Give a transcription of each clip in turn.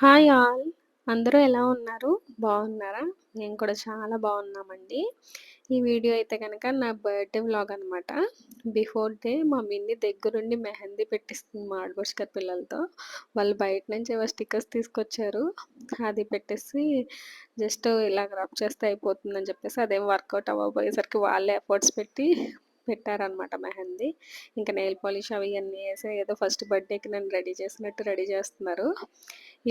Hi all. అందరూ ఎలా ఉన్నారు? బాగున్నారా? మేము కూడా చాలా బాగున్నామండి. ఈ వీడియో అయితే గనక నా బర్త్‌డే వ్లాగ్ అనమాట. బిఫోర్ డే మా మిన్ని దగ్గరుండి మెహందీ పెట్టిస్తుంది మా ఆడపడుచు గారి పిల్లలతో. వాళ్ళు బయట నుంచి ఏవో స్టిక్కర్స్ తీసుకొచ్చారు. అది పెట్టేసి జస్ట్ ఇలాగ రబ్ చేస్తే అయిపోతుందని చెప్పేసి అదేం వర్కౌట్ అవ్వబోయేసరికి వాళ్ళే ఎఫర్ట్స్ పెట్టి పెట్టారనమాట మెహందీ. ఇంకా నెయిల్ పాలిష్ అవి ఇయన్నీ ఏసి ఏదో ఫస్ట్ బర్త్‌డేకి నన్ను రెడీ చేసినట్టు రెడీ చేస్తున్నారు.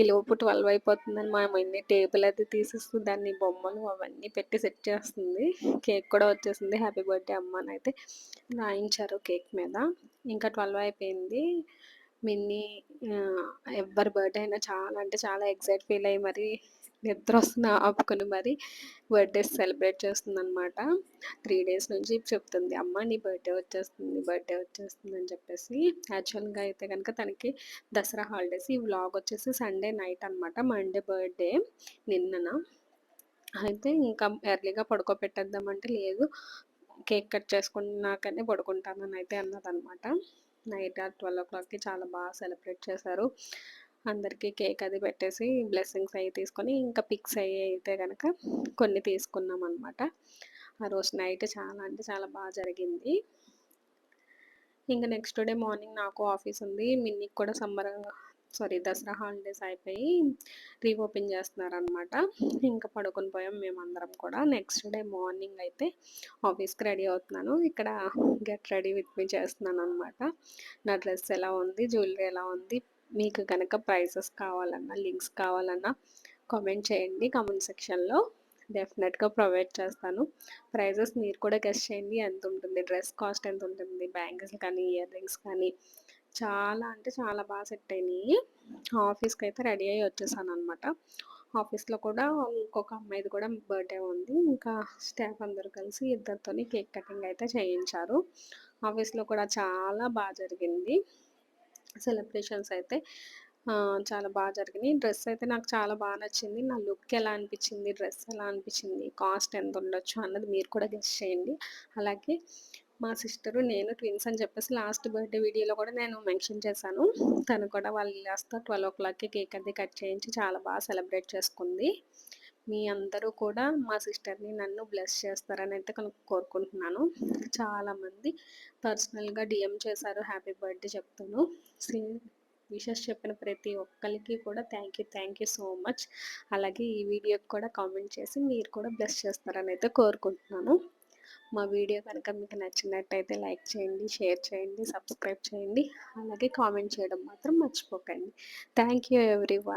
ఈలోపు 12 అయిపోతుందని మా మమ్మీ టేబుల్ అది తీసేసి దాన్ని బొమ్మలు అవన్నీ పెట్టి సెట్ చేస్తుంది. కేక్ కూడా వచ్చేసింది. హ్యాపీ బర్త్డే అమ్మ అని అయితే రాయించారు కేక్ మీద. ఇంకా 12 అయిపోయింది. మిన్నీ ఎవ్వరి బర్త్డే అయినా చాలా అంటే చాలా ఎక్సైట్ ఫీల్ అయ్యి మరి నిద్రొస్తున్నా ఆపుకొని మరి బర్త్డేస్ సెలబ్రేట్ చేస్తుందనమాట. 3 డేస్ నుంచి చెప్తుంది, అమ్మ నీ బర్త్డే వచ్చేస్తుంది, నీ బర్త్డే వచ్చేస్తుంది అని చెప్పేసి. యాక్చువల్గా అయితే కనుక తనకి దసరా హాలిడేస్. ఈ వ్లాగ్ వచ్చేసి సండే నైట్ అనమాట. మండే బర్త్డే నిన్నన. అయితే ఇంకా ఎర్లీగా పడుకోబెట్టేద్దామంటే లేదు, కేక్ కట్ చేసుకున్నాకనే పడుకుంటానని అయితే అన్నదనమాట. నైట్ 12 చాలా బాగా సెలబ్రేట్ చేశారు. అందరికీ కేక్ అది పెట్టేసి బ్లెస్సింగ్స్ అవి తీసుకొని ఇంకా పిక్స్ అవి అయితే కనుక కొన్ని తీసుకున్నాం అనమాట. ఆ రోజు నైట్ చాలా అంటే చాలా బాగా జరిగింది. ఇంకా నెక్స్ట్ డే మార్నింగ్ నాకు ఆఫీస్ ఉంది. మిన్నీకి కూడా దసరా హాలిడేస్ అయిపోయి రీఓపెన్ చేస్తున్నారనమాట. ఇంకా పడుకొని పోయాం మేమందరం కూడా. నెక్స్ట్ డే మార్నింగ్ అయితే ఆఫీస్కి రెడీ అవుతున్నాను. ఇక్కడ గెట్ రెడీ విత్ మీ చేస్తున్నాను అనమాట. నా డ్రెస్ ఎలా ఉంది, జ్యువెలరీ ఎలా ఉంది, మీకు కనుక ప్రైసెస్ కావాలన్నా లింక్స్ కావాలన్నా కామెంట్ చేయండి కామెంట్ సెక్షన్లో. డెఫినెట్గా ప్రొవైడ్ చేస్తాను. ప్రైజెస్ మీరు కూడా గెస్ చేయండి, ఎంత ఉంటుంది, డ్రెస్ కాస్ట్ ఎంత ఉంటుంది, బ్యాంగిల్స్ కానీ ఇయర్ రింగ్స్ కానీ చాలా అంటే చాలా బాగా సెట్ అయినాయి. ఆఫీస్కి అయితే రెడీ అయ్యి వచ్చేసాను అనమాట. ఆఫీస్లో కూడా ఇంకొక అమ్మాయిది కూడా బర్త్డే ఉంది. ఇంకా స్టాఫ్ అందరూ కలిసి ఇద్దరితోని కేక్ కటింగ్ అయితే చేయించారు. ఆఫీస్లో కూడా చాలా బాగా జరిగింది సెలబ్రేషన్స్ అయితే. చాలా బాగా జరిగినాయి. డ్రెస్ అయితే నాకు చాలా బాగా నచ్చింది. నా లుక్ ఎలా అనిపించింది, డ్రెస్ ఎలా అనిపించింది, కాస్ట్ ఎంత ఉండొచ్చు అన్నది మీరు కూడా గెస్ చేయండి. అలాగే మా సిస్టరు నేను ట్విన్స్ అని చెప్పేసి లాస్ట్ బర్త్డే వీడియోలో కూడా నేను మెన్షన్ చేశాను. తను కూడా వాళ్ళ ఇల్లాస్తో 12 కేక్ అది కట్ చేయించి చాలా బాగా సెలబ్రేట్ చేసుకుంది. మీ అందరూ కూడా మా సిస్టర్ని నన్ను బ్లెస్ చేస్తారని అయితే కోరుకుంటున్నాను. చాలామంది పర్సనల్గా డిఎం చేశారు హ్యాపీ బర్త్డే చెప్తాను. విషెస్ చెప్పిన ప్రతి ఒక్కరికి కూడా థ్యాంక్ యూ సో మచ్. అలాగే ఈ వీడియోకి కూడా కామెంట్ చేసి మీరు కూడా బ్లెస్ చేస్తారని అయితే కోరుకుంటున్నాను. మా వీడియో కనుక మీకు నచ్చినట్టయితే లైక్ చేయండి, షేర్ చేయండి, సబ్స్క్రైబ్ చేయండి. అలాగే కామెంట్ చేయడం మాత్రం మర్చిపోకండి. Thank you everyone.